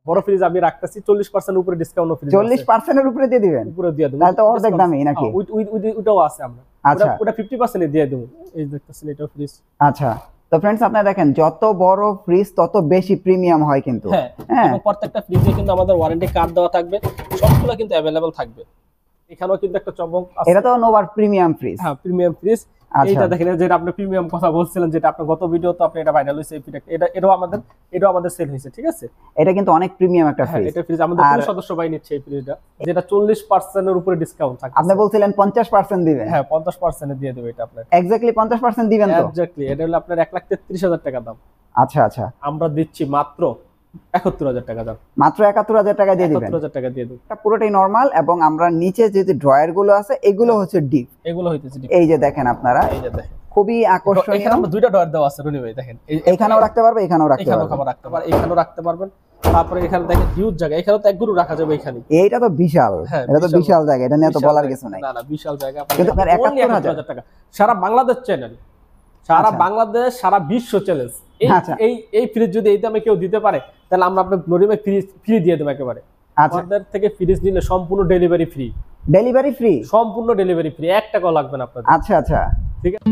বড় ফ্রিজ আমি রাখতেছি 40% উপরে ডিসকাউন্ট ফ্রিজ 40% এর উপরে দিয়ে দিবেন উপরে দিয়ে দেব তাহলে তো অর্ধেক দামই নাকি ওইটাও আছে আমরা আচ্ছা ওটা 50% এ দিয়ে দেব এই দেখতেছেন এটা ফ্রিজ আচ্ছা তো फ्रेंड्स আপনারা দেখেন যত বড় ফ্রিজ তত বেশি প্রিমিয়াম হয় কিন্তু হ্যাঁ এবং প্রত্যেকটা ফ্রিজে কিন্তু আমাদের ওয়ারেন্টি কার্ড দেওয়া থাকবে সবগুলো কিন্তু अवेलेबल থাকবে এখানেও কিন্তু একটা চমক আছে এটা তো নোভার প্রিমিয়াম ফ্রিজ হ্যাঁ প্রিমিয়াম ফ্রিজ এইটা দেখেন যেটা আপনি প্রিমিয়াম কথা বলছিলেন যেটা আপনার গত ভিডিওতে আপনি এটা ভাইরাল হইছে এটাও আমাদের সেল হইছে ঠিক আছে এটা কিন্তু অনেক প্রিমিয়াম একটা ফ্রিজ এটা ফ্রিজ আমাদের পুরো সদস্য বাই নিচ্ছে এই ফ্রিজটা যেটা 40% এর উপরে ডিসকাউন্ট থাকে আপনি বলছিলেন 50% দিবেন হ্যাঁ 50% এ দিয়ে দেব এটা আপনাকে এক্স্যাক্টলি 50% দিবেন তো এক্স্যাক্টলি এটা হলো আপনার 1,33,000 টাকা দাম আচ্ছা আচ্ছা আমরা দিচ্ছি মাত্র 71000 টাকা দাম মাত্র 71000 টাকা দিয়ে দিবেন 71000 টাকা দিয়ে দেব এটা পুরোটাই নরমাল এবং আমরা নিচে যে ড্রয়ার গুলো আছে এগুলো হচ্ছে ডিপ এগুলো হইতেছে ডিপ এই যে দেখেন আপনারা এই যে দেখেন খুবই আকর্ষণীয় এখানে আমরা দুইটা ড্রয়ার দেওয়া আছে রনি ভাই দেখেন এখানেও রাখতে পারবে এখানেও রাখতে পারবে এখানেও রাখতে পারবেন তারপরে এখানে দেখেন হিউজ জায়গা এখানেও তো এক গরু রাখা যাবে এখানে এইটা তো বিশাল এটা তো বিশাল জায়গা এটা নিয়ে তো বলার কিছু নাই না বিশাল জায়গা কিন্তু আপনার 71000 টাকা সারা বাংলাদেশ চ্যানেল সারা বাংলাদেশ সারা বিশ্ব চ্যালেঞ্জ এই ফ্রিজ যদি এই দামে কেউ দিতে পারে তাহলে আমরা আপনাকে নরিমে ফ্রি দিয়ে দেব একেবারে আমাদের থেকে ফ্রিজ নিলে সম্পূর্ণ ডেলিভারি ফ্রি সম্পূর্ণ ডেলিভারি ফ্রি 1 টাকাও লাগবে না আপনাদের আচ্ছা আচ্ছা ঠিক আছে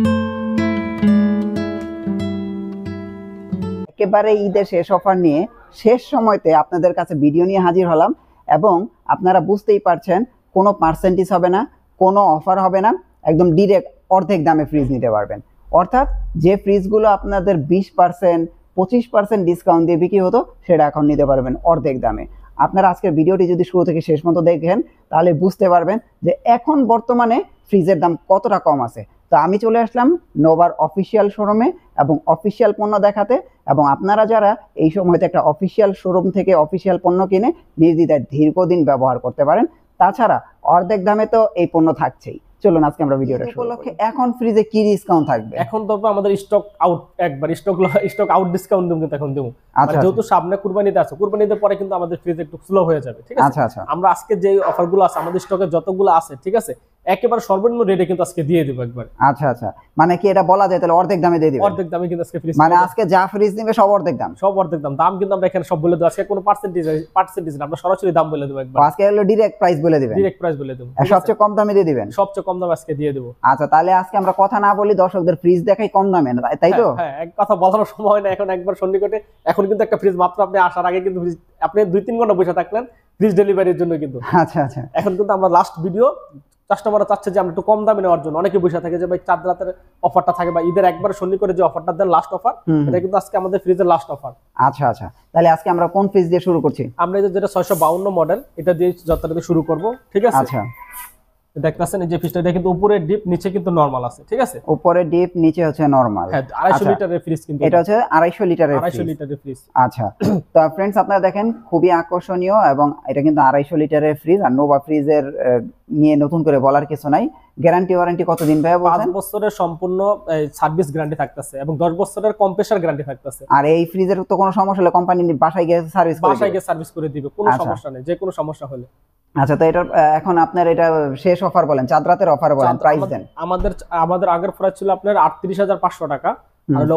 একেবারে ঈদের শেষ অফার নিয়ে শেষ সময়তে আপনাদের কাছে ভিডিও নিয়ে হাজির হলাম এবং আপনারা বুঝতেই পারছেন কোনো পার্সেন্টেজ হবে না কোনো অফার হবে না একদম ডাইরেক্ট অর্ধেক দামে ফ্রিজ নিতে পারবেন অর্থাৎ যে ফ্রিজগুলো আপনাদের 20% 25% ডিসকাউন্ট দিয়ে বিক্রি হতো সেটা এখন নিতে পারবেন অর্ধেক দামে আপনারা আজকের ভিডিওটি যদি শুরু থেকে শেষ পর্যন্ত দেখেন তাহলে বুঝতে পারবেন যে এখন বর্তমানে ফ্রিজের দাম কতটা কম আছে তো আমি চলে আসলাম নোভার অফিসিয়াল শোরুমে এবং অফিসিয়াল পণ্য দেখাতে এবং আপনারা যারা এই সময়তে একটা অফিসিয়াল শোরুম থেকে অফিসিয়াল পণ্য কিনে নির্দ্বিধায় দীর্ঘদিন ব্যবহার করতে পারেন তাছাড়া অর্ধেক দামে তো এই পণ্য থাকছেই চলুন আজকে আমরা ভিডিওটা শুরু করি এখন ফ্রিজে কি ডিসকাউন্ট থাকবে এখন তো আমাদের স্টক আউট একবার স্টক আউট ডিসকাউন্ট দেব কিন্তু এখন দেব যেহেতু সামনে কুরবানিতে আছে কুরবানিতে পরে কিন্তু আমাদের ফ্রিজ একটু স্লো হয়ে যাবে ঠিক আছে আচ্ছা আমরা আজকে যে অফারগুলো আছে আমাদের স্টকে যতগুলো আছে ঠিক আছে একেবারে সর্বনিম্ন রেটে কিন্তু আজকে দিয়ে দেব একবার আচ্ছা আচ্ছা মানে কি এটা বলা যায় তাহলে অর্ধেক দামে দিয়ে দিবেন অর্ধেক দামে কিন্তু আজকে ফ্রিজ মানে আজকে যা ফ্রিজ নেবে সব অর্ধেক দাম কিন্তু আমরা এখানে সব বলে দেব আজকে কোনো পার্সেন্টেজ না আমরা সরাসরি দাম বলে দেব একবার আজকে হলো ডাইরেক্ট প্রাইস বলে দিবেন সবচেয়ে কম দামে দিয়ে দিবেন সবচেয়ে কম দামে আজকে দিয়ে দেব আচ্ছা তাহলে আজকে আমরা কথা না বলি দর্শকদের ফ্রিজ দেখাই কম দামে তাই তো হ্যাঁ এক কথা বলার সময় না এখন একবার সন্নিকটে এখন কিন্তু একটা ফ্রিজ মাত্র আপনি আসার আগে কিন্তু আপনি 2-3 ঘন্টা বসে থাকলেন ফ্রিজ ডেলিভারির জন্য কিন্তু আচ্ছা আচ্ছা এখন কিন্তু আমরা লাস্ট ভিডিও কাস্টমাররা চাচ্ছে যে আমরা একটু কম দামে নেওয়ার জন্য অনেকে বসে থাকে যে ভাই চাঁদ রাতের অফারটা থাকে বা ঈদের একবার সন্নি করে যে অফারটা দেন লাস্ট অফার এটা কিন্তু আজকে আমাদের ফ্রিজের লাস্ট অফার আচ্ছা আচ্ছা তাহলে আজকে আমরা কোন ফ্রিজ দিয়ে শুরু করছি আমরা যেটা 652 মডেল এটা দিয়ে যাত্রাটা শুরু করব ঠিক আছে আচ্ছা দেখতেছেন এই যে ফ্রিজটা এটা কিন্তু উপরে ডিপ নিচে কিন্তু নরমাল আছে ঠিক আছে উপরে ডিপ নিচে হচ্ছে নরমাল হ্যাঁ 250 লিটারের ফ্রিজ কিন্তু এটা হচ্ছে 250 লিটারের ফ্রিজ আচ্ছা তো फ्रेंड्स আপনারা দেখেন খুবই আকর্ষণীয় এবং এটা কিন্তু 250 লিটারের ফ্রিজ আর নোভা ফ্রিজের নিয়ে নতুন করে বলার কিছু নাই গ্যারান্টি ওয়ারেন্টি কতদিন ভাই বলেন 5 বছরের সম্পূর্ণ সার্ভিস গ্যারান্টি থাকতেছে এবং 10 বছরের কম্প্রেসার গ্যারান্টি থাকতেছে আর এই ফ্রিজের তো কোনো সমস্যা হলে কোম্পানি বাসায় গিয়ে সার্ভিস করে দিবে কোনো সমস্যা নেই যে কোনো সমস্যা হলে আচ্ছা তো এটা এখন আপনার এটা শেষ অফার বলেন চাঁদ রাতের অফার বলেন প্রাইস দেন আমাদের আগের প্রাইস ছিল আপনার 38500 টাকা আর হলো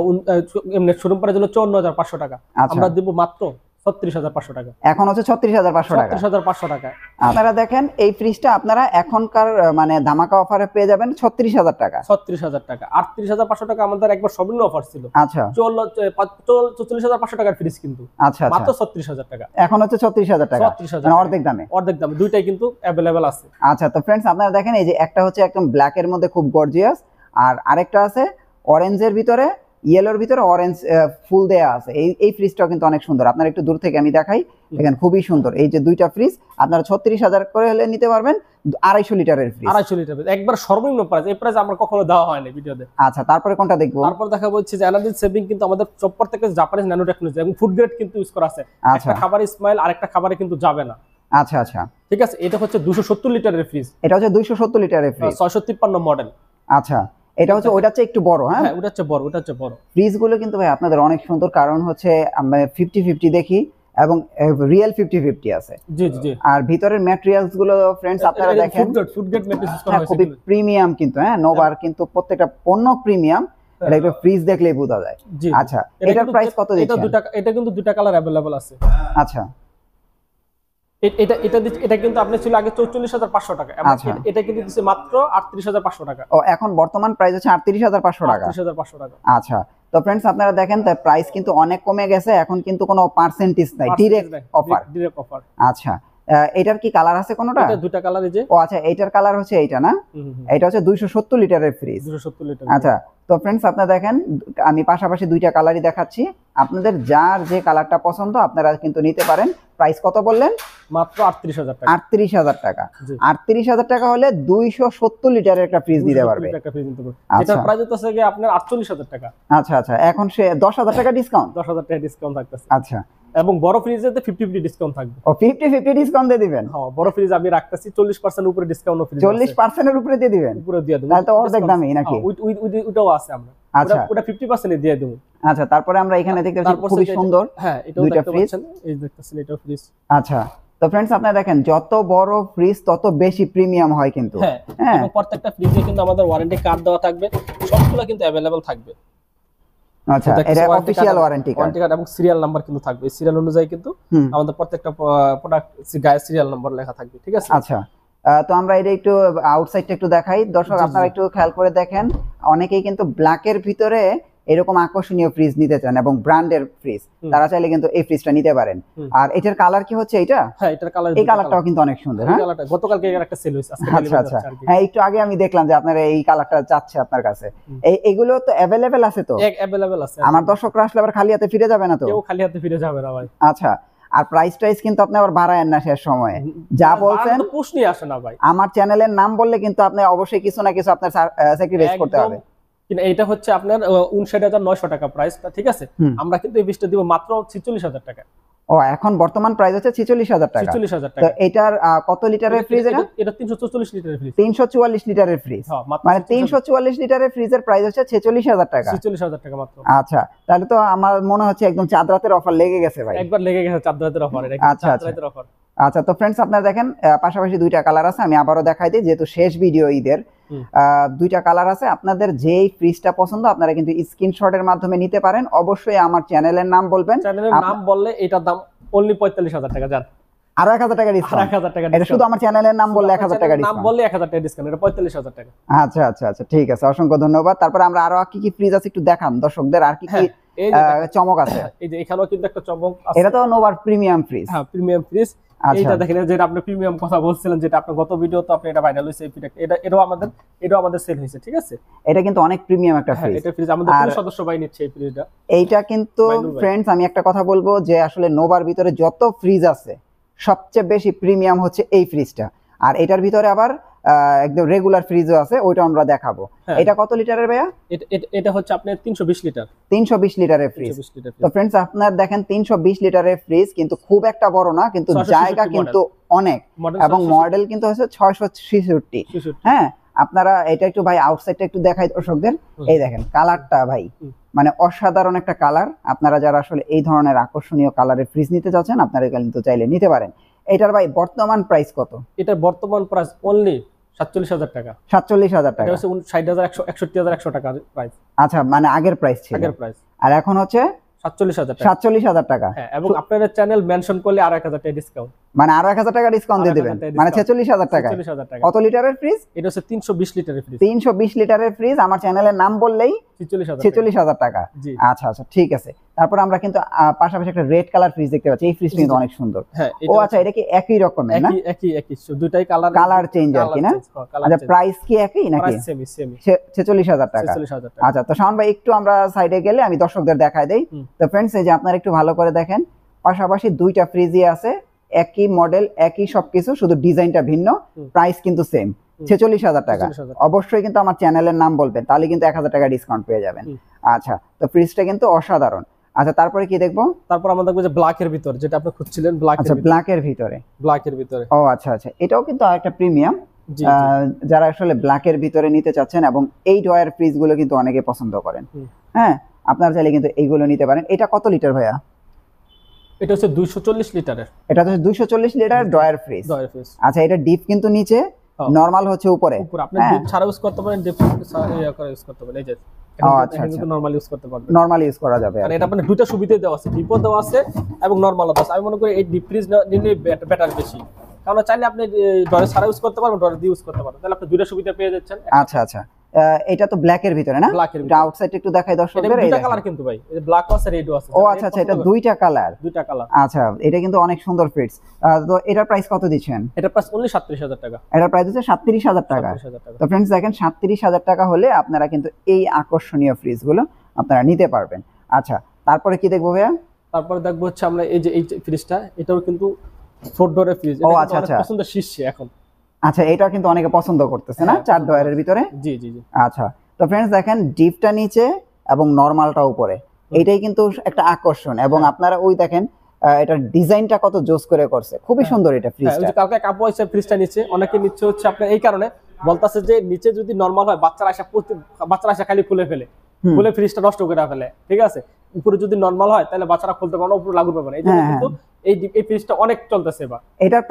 এমনি শোরুম প্রাইস হলো 54000 টাকা আমরা দেব মাত্র 36500 টাকা এখন হচ্ছে 36500 টাকা 36500 টাকা আপনারা দেখেন এই ফ্রিজটা আপনারা এখনকার মানে ধামাকা অফারে পেয়ে যাবেন 36000 টাকা 36000 টাকা 38500 টাকা আমাদের একবার সর্বনিম্ন অফার ছিল আচ্ছা 44500 টাকার ফ্রিজ কিন্তু আচ্ছা মাত্র 36000 টাকা এখন হচ্ছে 36000 টাকা মানে অর্ধেক দামে দুইটাই কিন্তু अवेलेबल আছে আচ্ছা তো फ्रेंड्स আপনারা দেখেন এই যে একটা হচ্ছে একদম ব্ল্যাক এর মধ্যে খুব গর্জিয়াস আর আরেকটা আছে অরেঞ্জের ভিতরে ইয়েলোর ভিতরে অরেঞ্জ ফুল দেয়া আছে এই ফ্রিজটাও কিন্তু অনেক সুন্দর আপনারা একটু দূর থেকে আমি দেখাই দেখেন খুবই সুন্দর এই যে দুইটা ফ্রিজ আপনারা 36000 করে হলে নিতে পারবেন 250 লিটারের ফ্রিজ 250 লিটার একবার সর্বনিম্ন প্রাইস এই প্রাইস আমরা কখনো দেওয়া হয়নি ভিডিওতে আচ্ছা তারপরে কোনটা দেখবো তারপর দেখাবো হচ্ছে যে এনার্জি সেভিং কিন্তু আমাদের চপ্পর থেকে জাপানিজ ন্যানো টেকনোলজি এবং ফুড গ্রেড কিন্তু ইউজ করা আছে একটা খাবার স্মাইল আরেকটা খাবারে কিন্তু যাবে না আচ্ছা আচ্ছা ঠিক আছে এটা হচ্ছে 270 লিটারের ফ্রিজ এটা হচ্ছে 270 লিটারের ফ্রিজ 653 মডেল আচ্ছা এটা হচ্ছে ওটা হচ্ছে একটু বড় হ্যাঁ ওটা হচ্ছে বড় ফ্রিজ গুলো কিন্তু ভাই আপনাদের অনেক সুন্দর কারণ হচ্ছে আমরা 50-50 দেখি এবং রিয়েল 50-50 আছে জি জি আর ভিতরের ম্যাটেরিয়ালস গুলো फ्रेंड्स আপনারা দেখেন ফুড গ্রেড ম্যাটেরিয়ালস করা হয়েছে খুবই প্রিমিয়াম কিন্তু হ্যাঁ নোভার কিন্তু প্রত্যেকটা পণ্য প্রিমিয়াম এটা একটা ফ্রিজ দেখলেই বোঝা যায় আচ্ছা এটার প্রাইস কত দিচ্ছেন এটা কিন্তু দুইটা কালার अवेलेबल আছে আচ্ছা এটা এটা এটা কিন্তু আপনি ছিল আগে 44,500 টাকা, এবং এটা কিন্তু দিচ্ছে মাত্র 38,500 টাকা। ও এখন বর্তমান প্রাইস হচ্ছে 38,500 টাকা। 38,500 টাকা। আচ্ছা, তো फ्रेंड्स আপনারা দেখেন তার প্রাইস কিন্তু অনেক কমে গেছে, এখন কিন্তু কোনো পার্সেন্টেজ নাই, ডিরেক্ট অফার। আচ্ছা, এটার কি কালার আছে কোনটা? এটা দুটো কালার। এই যে ও আচ্ছা, এটার কালার হচ্ছে এইটা না? এটা হচ্ছে 270 লিটারের ফ্রিজ। 270 লিটার। আচ্ছা, তো फ्रेंड्स আপনারা দেখেন আমি পাশাপাশি দুইটা কালারই দেখাচ্ছি, আপনাদের যার যে কালারটা পছন্দ আপনারা কিন্তু নিতে পারেন। প্রাইস কত বললেন? মাত্র 38,000 টাকা। 38,000 টাকা। 38,000 টাকা হলে 270 লিটারের একটা ফ্রিজ দিতে পারবে। এটার প্রাইস হচ্ছে কি আপনার 48,000 টাকা। আচ্ছা আচ্ছা, এখন সে 10,000 টাকা ডিসকাউন্ট। 10,000 টাকা ডিসকাউন্ট থাকতেছে। আচ্ছা, এবং বড় ফ্রিজেতে 50% ডিসকাউন্ট থাকবে। ও 50% ডিসকাউন্ট দিয়ে দিবেন? হ্যাঁ, বড় ফ্রিজ আমি রাখতেছি 40% উপরে ডিসকাউন্ট। ফ্রিজ 40% এর উপরে দিয়ে দিবেন? উপরে দিয়ে দেব। তাহলে তো অর্ধেক দামই নাকি? ওইটাও আছে আমরা। আচ্ছা, ওটা 50% দিয়ে দেব। আচ্ছা, তারপরে আমরা এখানে দেখতে পাচ্ছি খুবই সুন্দর। হ্যাঁ, এটাও দেখতে পাচ্ছেন, এই দেখতেছেন এটাও ফ্রিজ। আচ্ছা, তো फ्रेंड्स আপনারা দেখেন যত বড় ফ্রিজ তত বেশি প্রিমিয়াম হয় কিন্তু। হ্যাঁ, এবং প্রত্যেকটা ফ্রিজে কিন্তু আমাদের ওয়ারেন্টি কার্ড দেওয়া থাকবে, সবগুলো কিন্তু अवेलेबल থাকবে। আচ্ছা, এটা অফিশিয়াল ওয়ারেন্টি কার্ড এবং সিরিয়াল নাম্বার কিন্তু থাকবে। এই সিরিয়াল অনুযায়ী কিন্তু আমাদের প্রত্যেকটা প্রোডাক্ট গায়ে সিরিয়াল নাম্বার লেখা থাকবে, ঠিক আছে? আচ্ছা, তো আমরা এটা একটু আউটসাইডটা একটু দেখাই। দর্শক আপনারা একটু খেয়াল করে দেখেন, অনেকেই কিন্তু ব্ল্যাকের ভিতরে এরকম আকর্ষণীয় ফ্রিজ নিতে চান এবং ব্র্যান্ডের ফ্রিজ, তারা চাইলে কিন্তু এই ফ্রিজটা নিতে পারেন। আর এটার কালার কি হচ্ছে এটা? হ্যাঁ, এটার কালার, এই কালারটাও কিন্তু অনেক সুন্দর। হ্যাঁ, কালারটা গতকালকে এর একটা সেল হইছে, আজকে আচ্ছা আচ্ছা, হ্যাঁ একটু আগে আমি দেখলাম যে আপনারা এই কালারটা চাচ্ছে আপনার কাছে। এগুলো তো अवेलेबल আছে তো? अवेलेबल আছে। আমার দর্শকরা আসলে আবার খালি হাতে ফিরে যাবে না তো? কেউ খালি হাতে ফিরে যাবে না ভাই। আচ্ছা, আর প্রাইস কিন্তু আপনি আবার বাড়ায়েন না শেষ সময়ে, যা বলছেন প্রশ্ন আসে না ভাই। আমার চ্যানেলের নাম বললে কিন্তু আপনি অবশ্যই কিছু না কিছু আপনার স্যাক্রিফাইস করতে হবে। কিন্তু এটা হচ্ছে আপনার 59,900 টাকা প্রাইসটা, ঠিক আছে? আমরা কিন্তু এই ফ্রিজটা দিব মাত্র 46,000 টাকা। ও, এখন বর্তমান প্রাইস হচ্ছে 46,000 টাকা। 46,000 টাকা। তো এটার কত লিটারের ফ্রিজ? এটা 344 লিটারের ফ্রিজ। 344 লিটারের ফ্রিজ, মানে 344 লিটারের ফ্রিজের প্রাইস হচ্ছে 46,000 টাকা। 46,000 টাকা মাত্র। আচ্ছা, তাহলে তো আমার মনে হচ্ছে একদম চাঁদ রাতের অফার লেগে গেছে ভাই। একবার লেগে গেছে চাঁদ রাতের অফার। এটা চাঁদ রাতের অফার। আচ্ছা, তো फ्रेंड्स আপনারা দেখেন পাশাপাশি দুইটা কালার আছে, আমি আবারও দেখাই দিই যেহেতু শেষ ভিডিও ঈদের। দুইটা কালার আছে, আপনাদের যেই ফ্রিজটা পছন্দ আপনারা কিন্তু স্ক্রিনশটের মাধ্যমে নিতে পারেন। অবশ্যই আমার চ্যানেলের নাম বলবেন, চ্যানেলের নাম বললে এটার দাম অনলি 45,000 টাকা। জান, আর 1,000 টাকা ডিসকাউন্ট। 1,000 টাকা এটা শুধু আমার চ্যানেলের নাম বললে 1,000 টাকা ডিসকাউন্ট। নাম বললে 1,000 টাকা ডিসকাউন্ট, এটা 45,000 টাকা। আচ্ছা আচ্ছা আচ্ছা, ঠিক আছে, অসংখ্য ধন্যবাদ। তারপরে আমরা আরো কি কি ফ্রিজ আছে একটু দেখান দর্শকদের, আর কি কি চমক আছে? এই যে এখানেও কিন্তু একটা চমক আছে। এটা তো নোভার প্রিমিয়াম ফ্রিজ। হ্যাঁ, প্রিমিয়াম ফ্রিজ। এইটা দেখেন, যেটা আপনি প্রিমিয়াম কথা বলছিলেন, যেটা আপনার গত ভিডিও তো আপনি এটা ভাইরাল হইছে, এই ফ্রিজটা এটাও আমাদের সেল হইছে, ঠিক আছে? এটা কিন্তু অনেক প্রিমিয়াম একটা ফ্রিজ। এটা ফ্রিজ আমাদের পুরো সদস্য ভাই নিচ্ছে এই ফ্রিজটা। এইটা কিন্তু फ्रेंड्स আমি একটা কথা বলবো যে আসলে নোভার ভিতরে যত ফ্রিজ আছে সবচেয়ে বেশি প্রিমিয়াম হচ্ছে এই ফ্রিজটা। আর এটার ভিতরে আবার একদম রেগুলার ফ্রিজও আছে, ওইটা আমরা দেখাবো। এটা কত লিটারের ভাইয়া? এটা হচ্ছে আপনার 320 লিটার। 320 লিটারের ফ্রিজ। তো फ्रेंड्स আপনারা দেখেন 320 লিটারের ফ্রিজ কিন্তু খুব একটা বড় না, কিন্তু জায়গা কিন্তু অনেক, এবং মডেল কিন্তু হচ্ছে 666। হ্যাঁ, আপনারা এটা একটু ভাই আউটসাইডটা একটু দেখাই দর্শকদের। এই দেখেন কালারটা ভাই, মানে অসাধারণ একটা কালার। আপনারা যারা আসলে এই ধরনের আকর্ষণীয় কালারের ফ্রিজ নিতে চাচ্ছেন আপনারা কিন্তু চাইলে নিতে পারেন। এটার ভাই বর্তমান প্রাইস কত? এটার বর্তমান প্রাইস অনলি 47,000 টাকা। 47,000 টাকা। এটা হচ্ছে 60,161 টাকা প্রাইস। আচ্ছা, মানে আগের প্রাইস ছিল। আগের প্রাইস। আর এখন হচ্ছে 47,000 টাকা। 47,000 টাকা। হ্যাঁ, এবং আপনাদের চ্যানেল মেনশন করলে আর 1,000 টাকা ডিসকাউন্ট, মানে আর 1,000 টাকা ডিসকাউন্ট দিয়ে দিবেন, মানে 46,000 টাকা। 46,000 টাকা। কত লিটারের ফ্রিজ? এটা হচ্ছে 320 লিটারের ফ্রিজ। 320 লিটারের ফ্রিজ, আমার চ্যানেলের নাম বললেই 46,000 টাকা। আচ্ছা আচ্ছা, ঠিক আছে। তারপর আমরা কিন্তু পাশাপাশি একটা রেড কালার ফ্রিজ দেখতে পাচ্ছি, এই ফ্রিজটা কিন্তু অনেক সুন্দর। ও আচ্ছা, এটা কি একই রকমের না? একই দুটাই কালার চেঞ্জ আর কি না? আচ্ছা, প্রাইস কি একই নাকি? প্রাইস সেমি 46,000 টাকা। আচ্ছা, তো শাওন ভাই একটু আমরা সাইডে গেলে আমি দর্শকদের দেখাই দেই। তো फ्रेंड्स এই যে আপনারা একটু ভালো করে দেখেন, পাশাপাশি দুইটা ফ্রিজই আছে, একই মডেল একই সবকিছু, শুধু ডিজাইনটা ভিন্ন, প্রাইস কিন্তু সেম 46,000 টাকা। অবশ্যই কিন্তু আমার চ্যানেলের নাম বলবেন, তাহলে কিন্তু 1,000 টাকা ডিসকাউন্ট পেয়ে যাবেন। আচ্ছা, তো ফ্রিজটা কিন্তু অসাধারণ। আচ্ছা, তারপরে কি দেখবো? তারপর আমরা দেখবো যে ব্ল্যাকের ভিতর, যেটা আপনি খুঁজছিলেন, ব্ল্যাকের ভিতরে। ও আচ্ছা আচ্ছা, এটাও কিন্তু একটা প্রিমিয়াম। যারা আসলে ব্ল্যাকের ভিতরে নিতে চাচ্ছেন, এবং এই ডয়ার ফ্রিজ গুলো কিন্তু অনেকে পছন্দ করেন। হ্যাঁ, আপনারা চাইলে কিন্তু এইগুলো নিতে পারেন। এটা কত লিটার ভাইয়া? এটা হচ্ছে 240 লিটারের। এটা হচ্ছে 240 লিটার ডয়ার ফ্রিজ। আচ্ছা, এটা ডিপ কিন্তু নিচে, নরমাল হচ্ছে উপরে। আপনি ডিপ ছাড়া ইউজ করতে পারেন, ডিপ ছাড়া ইউজ করতে পারেন। এই যে আচ্ছা আচ্ছা, নরমাল ইউজ করতে পারবেন, নরমাল ইউজ করা যাবে। মানে এটা মানে দুইটা সুবিধা দেওয়া আছে, ডিপও দেওয়া আছে এবং নরমালও দেওয়া আছে। আমি মনে করি এই ডিপ ফ্রিজ নিলে বেটার বেশি, কারণ চাইলে আপনি ডরে ছাড়া ইউজ করতে পারবেন, ডরে দিয়ে ইউজ করতে পারবেন, তাহলে আপনি দুইটা সুবিধা পেয়ে যাচ্ছেন। আচ্ছা আচ্ছা, এটা তো ব্ল্যাক এর ভিতরে না? ব্ল্যাক এর ভিতরে আউটসাইড একটু দেখাই দর্শকদের, দুইটা কালার কিন্তু ভাই, এই ব্ল্যাক আছে রেডও আছে। ও আচ্ছা আচ্ছা, এটা দুইটা কালার। আচ্ছা, এটা কিন্তু অনেক সুন্দর ফিটস। তো এটার প্রাইস কত দিচ্ছেন? এটার প্রাইস only 37,000 টাকা। এটার প্রাইস হচ্ছে 37,000 টাকা। তো फ्रेंड्स দেখেন 37,000 টাকা হলে আপনারা কিন্তু এই আকর্ষণীয় ফ্রিজ গুলো আপনারা নিতে পারবেন। আচ্ছা, তারপরে কি দেখবো ভাইয়া? তারপরে দেখবো হচ্ছে আমরা এই যে ফ্রিজটা, এটাও কিন্তু 4 ডোরের ফ্রিজ, এটা কিন্তু আচ্ছা অনেক আচ্ছা পছন্দের শীর্ষে এখন। আচ্ছা, এটা কিন্তু অনেকে পছন্দ করতেছে না, 4 ডয়ারের ভিতরে। জি জি জি। আচ্ছা, তো फ्रेंड्स দেখেন ডিপটা নিচে এবং নরমালটা উপরে, এইটাই কিন্তু একটা আকর্ষণ। এবং আপনারা ওই দেখেন এটার ডিজাইনটা কত জোস করে করছে, খুবই সুন্দর এটা ফ্রিজটা। ওই যে কালকে কাপড় হইছে ফ্রিজটা নিচে, অনেকে নিচে হচ্ছে আপনার এই কারণে বলতাছে যে নিচে যদি নরমাল হয় বাচ্চারা আসা খালি খুলে ফেলে, ফ্রিজটা নষ্ট করে ফেলে, ঠিক আছে। উপরে যদি নরমাল হয় তাহলে বাচ্চারা খুলতে পারবে না, উপরে লাগু পাবে না। এই জন্য কিন্তু এই ফ্রিজটা অনেক চলতেছে এবার। এটার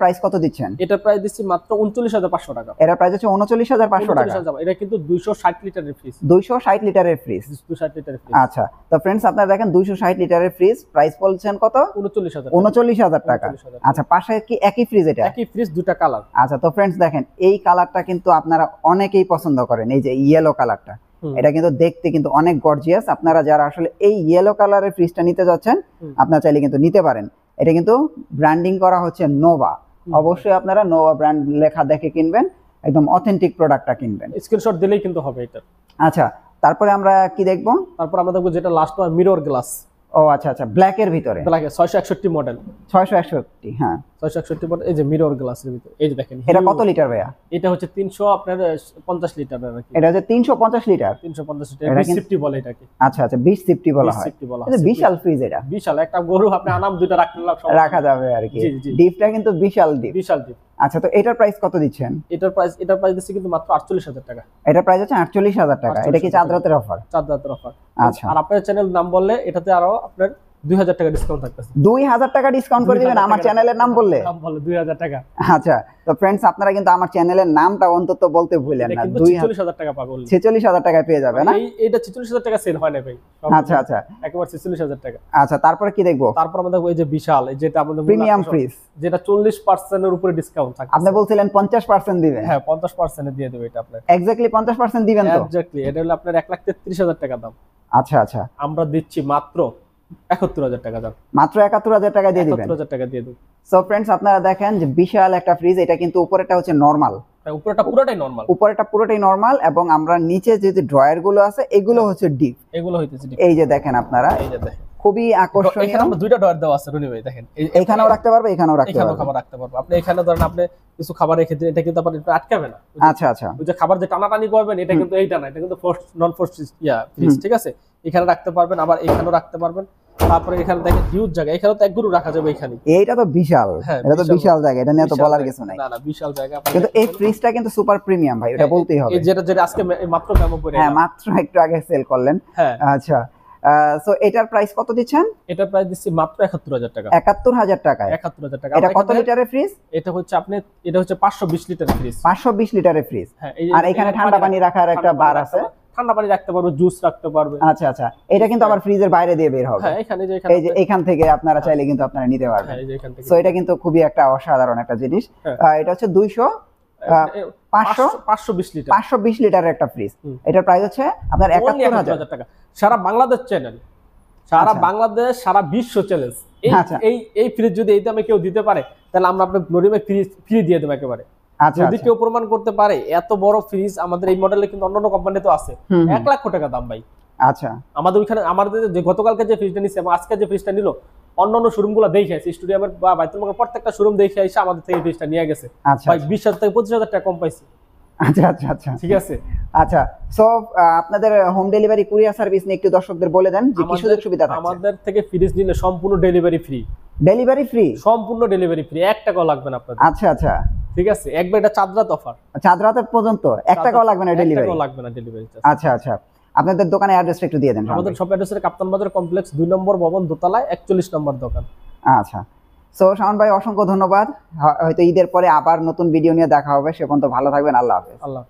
প্রাইস কত দিচ্ছেন? এটার প্রাইস দিচ্ছি মাত্র 39,500 টাকা। এটার প্রাইস হচ্ছে 39,500 টাকা। এটা কিন্তু 260 লিটারের ফ্রিজ। 260 লিটারের ফ্রিজ। 260 লিটারের ফ্রিজ। আচ্ছা, তো फ्रेंड्स আপনারা দেখেন 260 লিটারের ফ্রিজ, প্রাইস বলছেন কত? 39,000 টাকা। আচ্ছা, পাশে কি একই ফ্রিজ? এটা একই ফ্রিজ, দুটো কালার। আচ্ছা, তো फ्रेंड्स দেখেন এই কালারটা কিন্তু আপনারা অনেকেই পছন্দ করেন, এই যে ইয়েলো কালারটা, এটা কিন্তু দেখতে কিন্তু অনেক গর্জিয়াস। আপনারা যারা আসলে এই ইয়েলো কালারের ফ্রিজটা নিতে যাচ্ছেন, আপনারা চাইলে কিন্তু নিতে পারেন। এটা কিন্তু ব্র্যান্ডিং করা হচ্ছে নোভা। অবশ্যই আপনারা নোভা ব্র্যান্ড লেখা দেখে কিনবেন, একদম অথেন্টিক প্রোডাক্টটা কিনবেন। স্ক্রিনশট দিলেই কিন্তু হবে এটা। আচ্ছা, তারপরে আমরা কি দেখব? তারপর আমরা দেখব যেটা লাস্ট ওয়ান, মিরর গ্লাস। ও আচ্ছা আচ্ছা, ব্ল্যাক এর ভিতরে, ব্ল্যাক 661 মডেল। 661, হ্যাঁ 661 মডেল। এই যে মিরর গ্লাসের ভিতরে, এই যে দেখেন এটা কত লিটার ভাইয়া? এটা হচ্ছে 350 লিটার আর কি। এটা হচ্ছে 350 লিটার। 350 লিটার 20 সিফটি বলে এটাকে। আচ্ছা আচ্ছা, 20 সিফটি বলা হয়। এটা বিশাল ফ্রিজ, এটা বিশাল একটা গরু আপনি আনাম দুইটা রাখা যাবে আর কি। ডিপটা কিন্তু বিশাল ডিপ, বিশাল ডিপ। আচ্ছা, তো এটার প্রাইস কত দিচ্ছেন? এটার প্রাইস দিচ্ছি কিন্তু মাত্র 48,000 টাকা। এটার প্রাইস হচ্ছে 48,000 টাকা। এটা কি চাঁদরাতের অফার? চাঁদরাতের অফার। আচ্ছা, আর আপনার চ্যানেল নাম বললে এটাতে আরো আপনার 2000 টাকা ডিসকাউন্ট থাকতেছে। 2000 টাকা ডিসকাউন্ট করে দিবেন আমার চ্যানেলের নাম বললে? নাম বললে 2000 টাকা। আচ্ছা, তো फ्रेंड्स আপনারা কিন্তু আমার চ্যানেলের নামটা অন্তত বলতে ভুলেন না। 46,000 টাকা পাবেন। 46,000 টাকায় পেয়ে যাবে না? এইটা 46,000 টাকা সেল হয় না ভাই। আচ্ছা আচ্ছা, একবার 46,000 টাকা। আচ্ছা, তারপরে কি দেখবো? তারপর আমরা দেখবো এই যে বিশাল, যেটা আমাদের প্রিমিয়াম ফ্রিজ, যেটা 40% এর উপরে ডিসকাউন্ট থাকে। আপনি বলছিলেন 50% দিবেন। হ্যাঁ, 50% এ দিয়ে দেব এটা আপনার। এক্স্যাক্টলি 50% দিবেন তো? এক্স্যাক্টলি, এটা হলো আপনার 1,33,000 টাকা দাম। আচ্ছা আচ্ছা, আমরা দিচ্ছি মাত্র 71,000 টাকা দাম। মাত্র 71,000 টাকা দিয়ে দিবেন। 71,000 টাকা দিয়ে দেব। সো फ्रेंड्स আপনারা দেখেন যে বিশাল একটা ফ্রিজ, এটা কিন্তু উপরেটা হচ্ছে নরমাল, উপরেটা পুরোটাই নরমাল, উপরেটা পুরোটাই নরমাল, এবং আমরা নিচে যে ড্রয়ার গুলো আছে এগুলো হচ্ছে ডিপ। এগুলো হইতেছে ডিপ। এই যে দেখেন আপনারা, এই যে দেখেন খুবই আকর্ষণীয়। এখানে আমরা দুইটা ড্রয়ার দেওয়া আছে রনি ভাই, দেখেন এখানেও রাখতে পারবে, এখানেও রাখতে পারবে, এখানেও খাবার রাখতে পারবে। আপনি এখানে ধরেন আপনি কিছু খাবার রেখে দিন, এটা কিন্তু আপনি আটকাবে না। আচ্ছা আচ্ছা, ওই যে খাবার যে টানাটানি করবেন, এটা কিন্তু এইটা না, এটা কিন্তু নন ফোর্স ফ্রিজ, ঠিক আছে। এখানে রাখতে পারবেন, আবার এখানেও রাখতে পারবেন। তারপরে এখানে দেখেন হিউজ জায়গা, এখানেও তো এক গরু রাখা যাবে এখানে। এইটা তো বিশাল, এটা তো বিশাল জায়গা, এটা নিয়ে তো বলার কিছু নাই। না না, বিশাল জায়গা। কিন্তু এই ফ্রিজটা কিন্তু সুপার প্রিমিয়াম ভাই, এটা বলতেই হবে। এই যেটা আজকে মাত্র মেমো করে, হ্যাঁ মাত্র একটু আগে সেল করলেন। হ্যাঁ, আচ্ছা, সো এটার প্রাইস কত দিচ্ছেন? এটার প্রাইস দিচ্ছি মাত্র 71,000 টাকা। 71,000 টাকা। 71,000 টাকা। এটা কত লিটারের ফ্রিজ? এটা হচ্ছে 520 লিটারের ফ্রিজ। 520 লিটারের ফ্রিজ। হ্যাঁ, আর এখানে ঠান্ডা পানি রাখার একটা বার আছে। ঠান্ডা পানি রাখতে পারবে, জুস রাখতে পারবে। আচ্ছা আচ্ছা, এটা কিন্তু আবার ফ্রিজের বাইরে দিয়ে বের হবে। হ্যাঁ, এই যে এখান থেকে আপনারা চাইলে কিন্তু আপনারা নিতে পারবেন। হ্যাঁ, এই যে এখান থেকে। সো এটা কিন্তু খুবই একটা অসাধারণ একটা জিনিস। এটা হচ্ছে 520 লিটার, 520 লিটারের একটা ফ্রিজ। এটার প্রাইস হচ্ছে আপনার 71,000 টাকা। সারা বাংলাদেশ চ্যানেল, সারা বাংলাদেশ, সারা বিশ্ব চ্যালেঞ্জ। এই ফ্রিজ যদি এই দামে কেউ দিতে পারে, তাহলে আমরা আপনার নরিমে ফ্রি দিয়ে দেব একেবারে। যদি কেউ প্রমাণ করতে পারে এত বড় ফ্রিজ আমাদের এই মডেলে কিন্তু অন্যান্য কোম্পানি তো আছে, 1 লাখ টাকা দাম ভাই। আচ্ছা, আমাদের ওইখানে আমাদের যে গতকালকে যে ফ্রিজটা নিছে এবং আজকে যে ফ্রিজটা নিল, অন্যান্য শোরুমগুলো দেখে আসছে, স্টুডিয়ামের বা বাইতুল মালের প্রত্যেকটা শোরুম দেখে এসে আমাদের থেকে ফ্রিজটা নিয়ে গেছে ভাই। 20,000 থেকে 25,000 টাকা কম পাইছি। আচ্ছা আচ্ছা আচ্ছা, ঠিক আছে। আচ্ছা, সো আপনাদের হোম ডেলিভারি কুরিয়ার সার্ভিস নিয়ে একটু দর্শকদের বলে দেন যে কি সুযোগ সুবিধা আছে। আমাদের থেকে ফ্রিজ নিলে সম্পূর্ণ ডেলিভারি ফ্রি। Delivery free? সম্পূর্ণ ডেলিভারি ফ্রি, 1 টাকাও লাগবে না আপনাদের। আচ্ছা আচ্ছা, ঠিক আছে। একবার এটা চাঁদরাত অফার, চাঁদরাত পর্যন্ত 1 টাকাও লাগবে না ডেলিভারি? 1 টাকাও লাগবে না ডেলিভারি। আচ্ছা আচ্ছা, আপনাদের দোকানের অ্যাড্রেসটা একটু দিয়ে দেন। আমাদের শপ অ্যাড্রেস কাপ্তান বাজার কমপ্লেক্স 2 নম্বর ভবন, দোতলায় 41 নম্বর দোকান। আচ্ছা, সো শাওন ভাই অসংখ্য ধন্যবাদ। হয়তো ঈদের পরে আবার নতুন ভিডিও নিয়ে দেখা হবে, সে পর্যন্ত ভালো থাকবেন। আল্লাহ হাফেজ। আল্লাহ।